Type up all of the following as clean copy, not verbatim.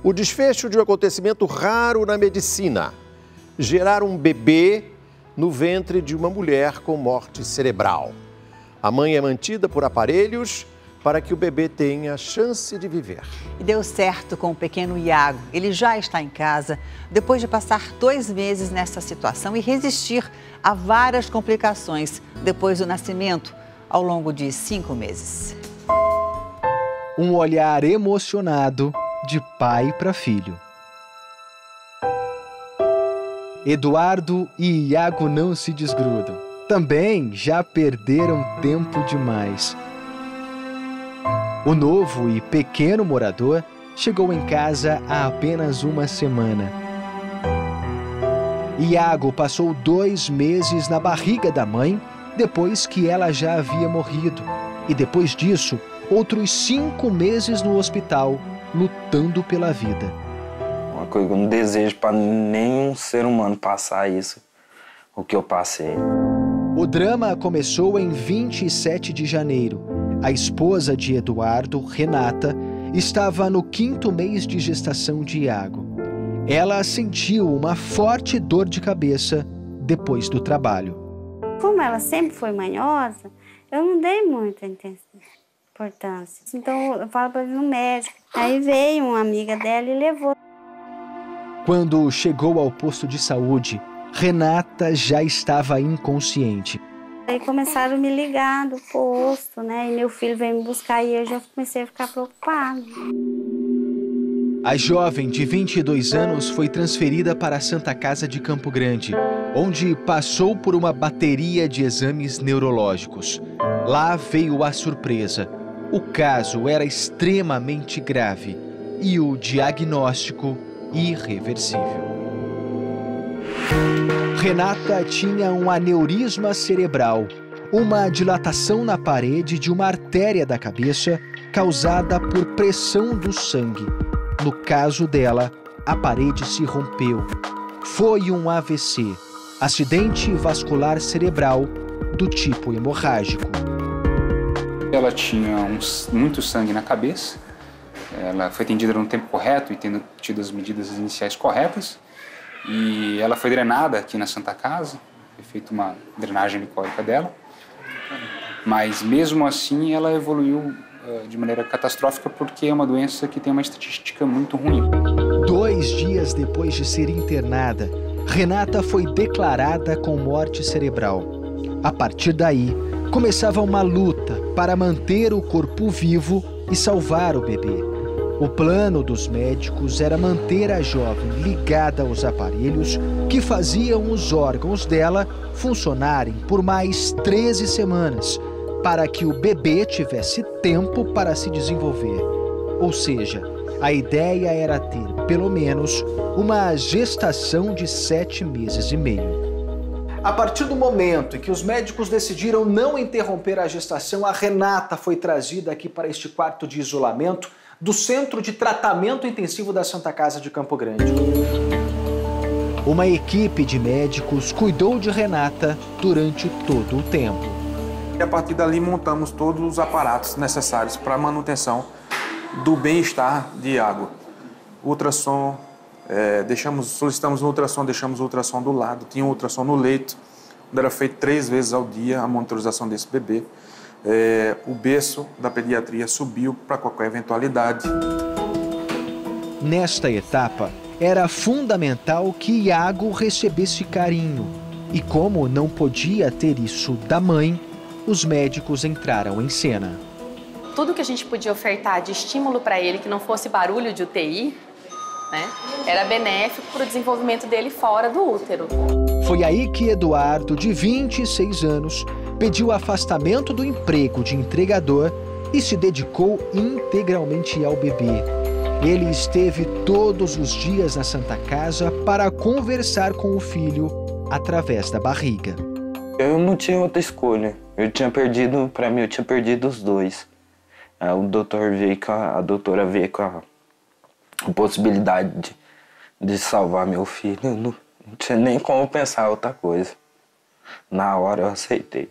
O desfecho de um acontecimento raro na medicina: gerar um bebê no ventre de uma mulher com morte cerebral. A mãe é mantida por aparelhos para que o bebê tenha chance de viver. E deu certo com o pequeno Iago. Ele já está em casa, depois de passar 2 meses nessa situação e resistir a várias complicações depois do nascimento, ao longo de 5 meses. Um olhar emocionado de pai para filho. Eduardo e Iago não se desgrudam. Também já perderam tempo demais. O novo e pequeno morador chegou em casa há apenas uma semana. Iago passou 2 meses na barriga da mãe, depois que ela já havia morrido. E depois disso, outros 5 meses no hospital, lutando pela vida. Uma coisa que eu não desejo para nenhum ser humano passar isso, o que eu passei. O drama começou em 27 de janeiro. A esposa de Eduardo, Renata, estava no 5º mês de gestação de Iago. Ela sentiu uma forte dor de cabeça depois do trabalho. Como ela sempre foi manhosa, eu não dei muita importância. Então eu falo para ir no médico. Aí veio uma amiga dela e levou. Quando chegou ao posto de saúde, Renata já estava inconsciente. Aí começaram a me ligar do posto, né? E meu filho veio me buscar e eu já comecei a ficar preocupada. A jovem de 22 anos foi transferida para a Santa Casa de Campo Grande, onde passou por uma bateria de exames neurológicos. Lá veio a surpresa. O caso era extremamente grave e o diagnóstico irreversível. Renata tinha um aneurisma cerebral, uma dilatação na parede de uma artéria da cabeça causada por pressão do sangue. No caso dela, a parede se rompeu. Foi um AVC, acidente vascular cerebral do tipo hemorrágico. Ela tinha muito sangue na cabeça, ela foi atendida no tempo correto e tendo tido as medidas iniciais corretas. E ela foi drenada aqui na Santa Casa, foi feita uma drenagem licórica dela, mas mesmo assim ela evoluiu de maneira catastrófica porque é uma doença que tem uma estatística muito ruim. 2 dias depois de ser internada, Renata foi declarada com morte cerebral. A partir daí, começava uma luta para manter o corpo vivo e salvar o bebê. O plano dos médicos era manter a jovem ligada aos aparelhos que faziam os órgãos dela funcionarem por mais 13 semanas, para que o bebê tivesse tempo para se desenvolver. Ou seja, a ideia era ter, pelo menos, uma gestação de 7 meses e meio. A partir do momento em que os médicos decidiram não interromper a gestação, a Renata foi trazida aqui para este quarto de isolamento do Centro de Tratamento Intensivo da Santa Casa de Campo Grande. Uma equipe de médicos cuidou de Renata durante todo o tempo. E a partir dali montamos todos os aparatos necessários para a manutenção do bem-estar de Iago. Ultrassom, solicitamos um ultrassom, deixamos o ultrassom do lado, tinha um ultrassom no leito, onde era feito 3 vezes ao dia a monitorização desse bebê. O berço da pediatria subiu para qualquer eventualidade. Nesta etapa, era fundamental que Iago recebesse carinho. E como não podia ter isso da mãe, os médicos entraram em cena. Tudo que a gente podia ofertar de estímulo para ele, que não fosse barulho de UTI, né, era benéfico para o desenvolvimento dele fora do útero. Foi aí que Eduardo, de 26 anos, pediu afastamento do emprego de entregador e se dedicou integralmente ao bebê. Ele esteve todos os dias na Santa Casa para conversar com o filho através da barriga. Eu não tinha outra escolha. Para mim, eu tinha perdido os 2. A doutora veio com a possibilidade de salvar meu filho. Eu não tinha nem como pensar outra coisa. Na hora eu aceitei.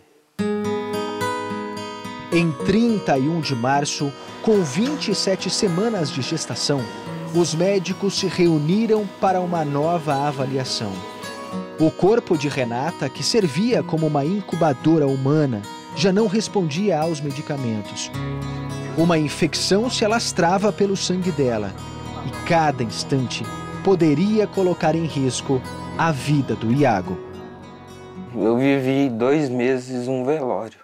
Em 31 de março, com 27 semanas de gestação, os médicos se reuniram para uma nova avaliação. O corpo de Renata, que servia como uma incubadora humana, já não respondia aos medicamentos. Uma infecção se alastrava pelo sangue dela e cada instante poderia colocar em risco a vida do Iago. Eu vivi 2 meses um velório.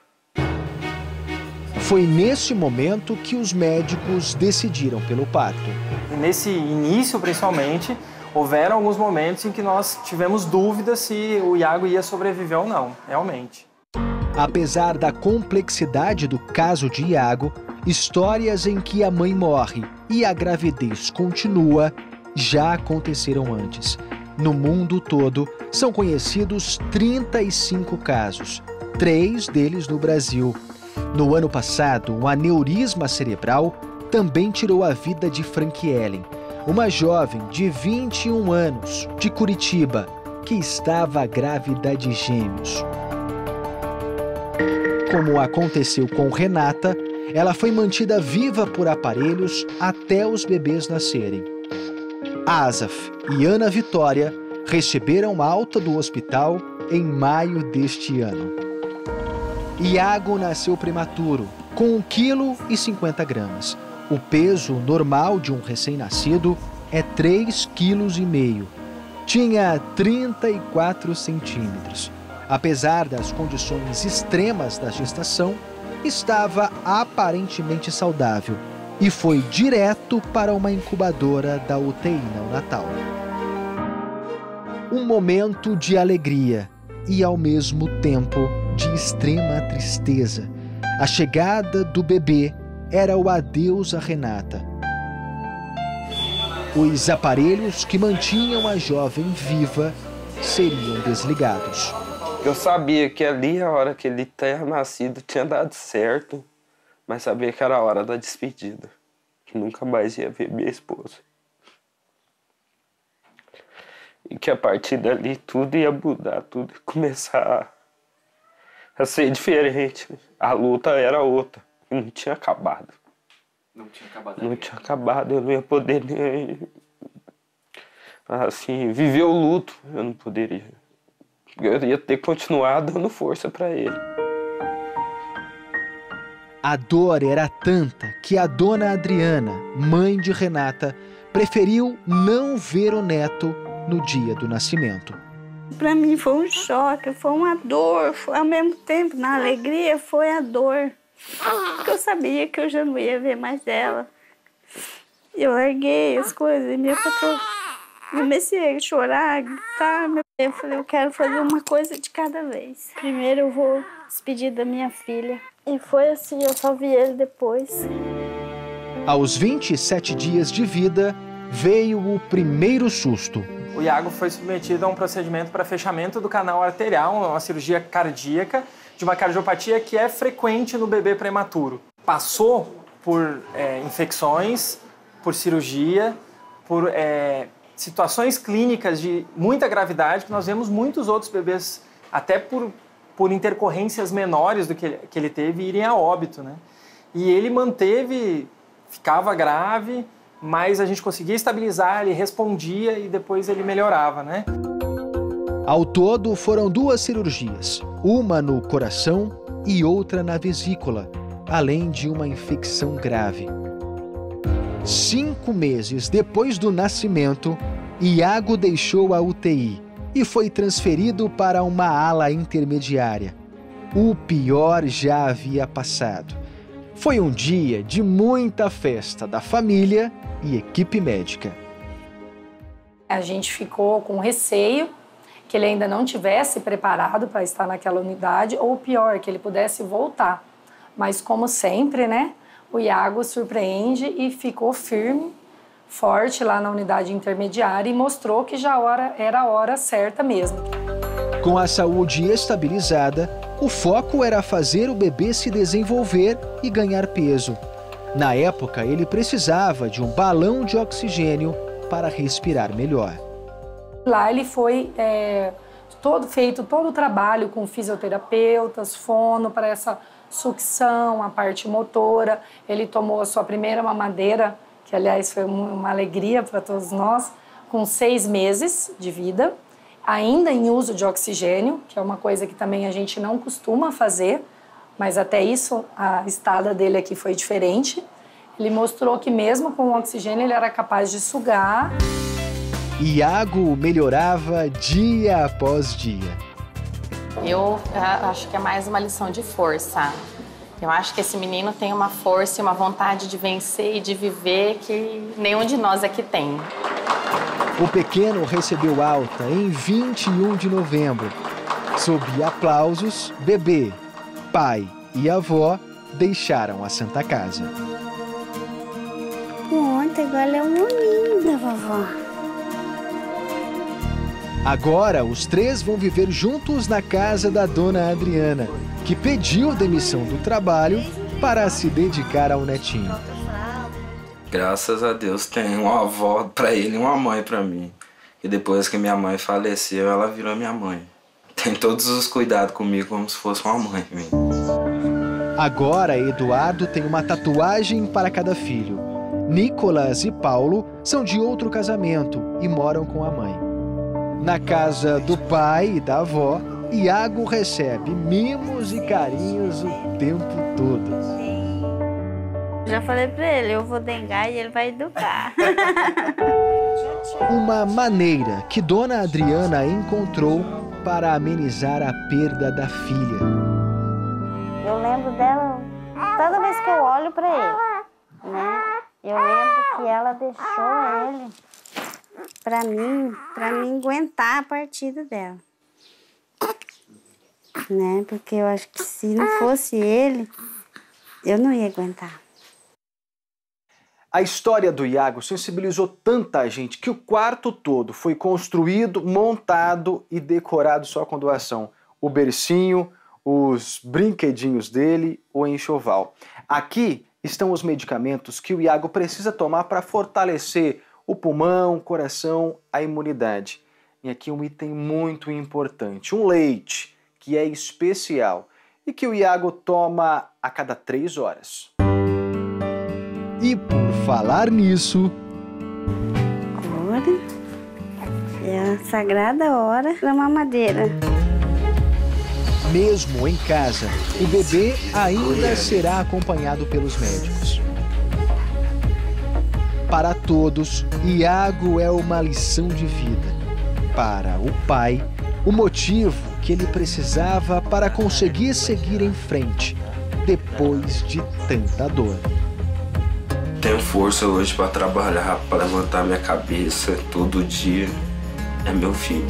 Foi nesse momento que os médicos decidiram pelo parto. Nesse início, principalmente, houveram alguns momentos em que nós tivemos dúvidas se o Iago ia sobreviver ou não, realmente. Apesar da complexidade do caso de Iago, histórias em que a mãe morre e a gravidez continua já aconteceram antes. No mundo todo, são conhecidos 35 casos, 3 deles no Brasil. No ano passado, um aneurisma cerebral também tirou a vida de Franquielen, uma jovem de 21 anos, de Curitiba, que estava grávida de gêmeos. Como aconteceu com Renata, ela foi mantida viva por aparelhos até os bebês nascerem. Asaf e Ana Vitória receberam alta do hospital em maio deste ano. Iago nasceu prematuro, com 1,50 kg. O peso normal de um recém-nascido é 3,5 kg. Tinha 34 centímetros. Apesar das condições extremas da gestação, estava aparentemente saudável e foi direto para uma incubadora da UTI neonatal. Um momento de alegria e, ao mesmo tempo, de extrema tristeza. A chegada do bebê era o adeus a Renata. Os aparelhos que mantinham a jovem viva seriam desligados. Eu sabia que ali, a hora que ele tinha nascido, tinha dado certo, mas sabia que era a hora da despedida, que nunca mais ia ver minha esposa. E que a partir dali tudo ia mudar, tudo ia começar a ser diferente. A luta era outra, e não tinha acabado. Não tinha acabado. Não tinha acabado, eu não ia poder nem, assim, viver o luto, eu não poderia. Eu ia ter que continuar dando força para ele. A dor era tanta que a dona Adriana, mãe de Renata, preferiu não ver o neto no dia do nascimento. Para mim foi um choque, foi uma dor, ao mesmo tempo, na alegria, foi a dor. Porque eu sabia que eu já não ia ver mais ela. Eu larguei as coisas e minha patroa comecei a chorar, a gritar. Eu falei, eu quero fazer uma coisa de cada vez. Primeiro eu vou despedir da minha filha. E foi assim, eu só vi ele depois. Aos 27 dias de vida, veio o primeiro susto. O Iago foi submetido a um procedimento para fechamento do canal arterial, uma cirurgia cardíaca, de uma cardiopatia que é frequente no bebê prematuro. Passou por infecções, por cirurgia, por situações clínicas de muita gravidade, que nós vemos muitos outros bebês, até por intercorrências menores do que ele teve, irem a óbito, né? E ele manteve, ficava grave, mas a gente conseguia estabilizar, ele respondia e depois ele melhorava, né? Ao todo, foram 2 cirurgias, uma no coração e outra na vesícula, além de uma infecção grave. 5 meses depois do nascimento, Iago deixou a UTI e foi transferido para uma ala intermediária. O pior já havia passado. Foi um dia de muita festa da família e equipe médica. A gente ficou com receio que ele ainda não tivesse preparado para estar naquela unidade, ou pior, que ele pudesse voltar. Mas como sempre, né, o Iago surpreende e ficou firme, forte lá na unidade intermediária e mostrou que já era a hora certa mesmo. Com a saúde estabilizada, o foco era fazer o bebê se desenvolver e ganhar peso. Na época, ele precisava de um balão de oxigênio para respirar melhor. Lá ele foi feito todo o trabalho com fisioterapeutas, fono para essa sucção, a parte motora. Ele tomou a sua primeira mamadeira, que aliás foi uma alegria para todos nós, com 6 meses de vida, ainda em uso de oxigênio, que é uma coisa que também a gente não costuma fazer, mas até isso a estada dele aqui foi diferente. Ele mostrou que mesmo com o oxigênio ele era capaz de sugar. Iago melhorava dia após dia. Eu acho que é mais uma lição de força. Eu acho que esse menino tem uma força e uma vontade de vencer e de viver que nenhum de nós aqui tem. O pequeno recebeu alta em 21 de novembro. Sob aplausos, bebê, pai e avó deixaram a Santa Casa. Pronto, agora é uma linda, vovó. Agora, os 3 vão viver juntos na casa da dona Adriana, que pediu demissão do trabalho para se dedicar ao netinho. Graças a Deus tem uma avó para ele e uma mãe para mim. E depois que minha mãe faleceu, ela virou minha mãe. Tem todos os cuidados comigo como se fosse uma mãe mesmo. Agora, Eduardo tem uma tatuagem para cada filho. Nicolas e Paulo são de outro casamento e moram com a mãe. Na casa do pai e da avó, Iago recebe mimos e carinhos o tempo todo. Já falei pra ele, eu vou dengar e ele vai educar. Uma maneira que dona Adriana encontrou para amenizar a perda da filha. Eu lembro dela toda vez que eu olho pra ele, né? Eu lembro que ela deixou ele pra mim aguentar a partida dela. Né? Porque eu acho que se não fosse ele, eu não ia aguentar. A história do Iago sensibilizou tanta gente que o quarto todo foi construído, montado e decorado só com doação. O bercinho, os brinquedinhos dele, o enxoval. Aqui estão os medicamentos que o Iago precisa tomar para fortalecer o pulmão, o coração, a imunidade. E aqui um item muito importante, um leite, que é especial e que o Iago toma a cada 3 horas. E por falar nisso... Agora é a sagrada hora da mamadeira. Mesmo em casa, o bebê ainda será acompanhado pelos médicos. Para todos, Iago é uma lição de vida. Para o pai, o motivo que ele precisava para conseguir seguir em frente, depois de tanta dor. Tenho força hoje para trabalhar, para levantar minha cabeça todo dia. É meu filho.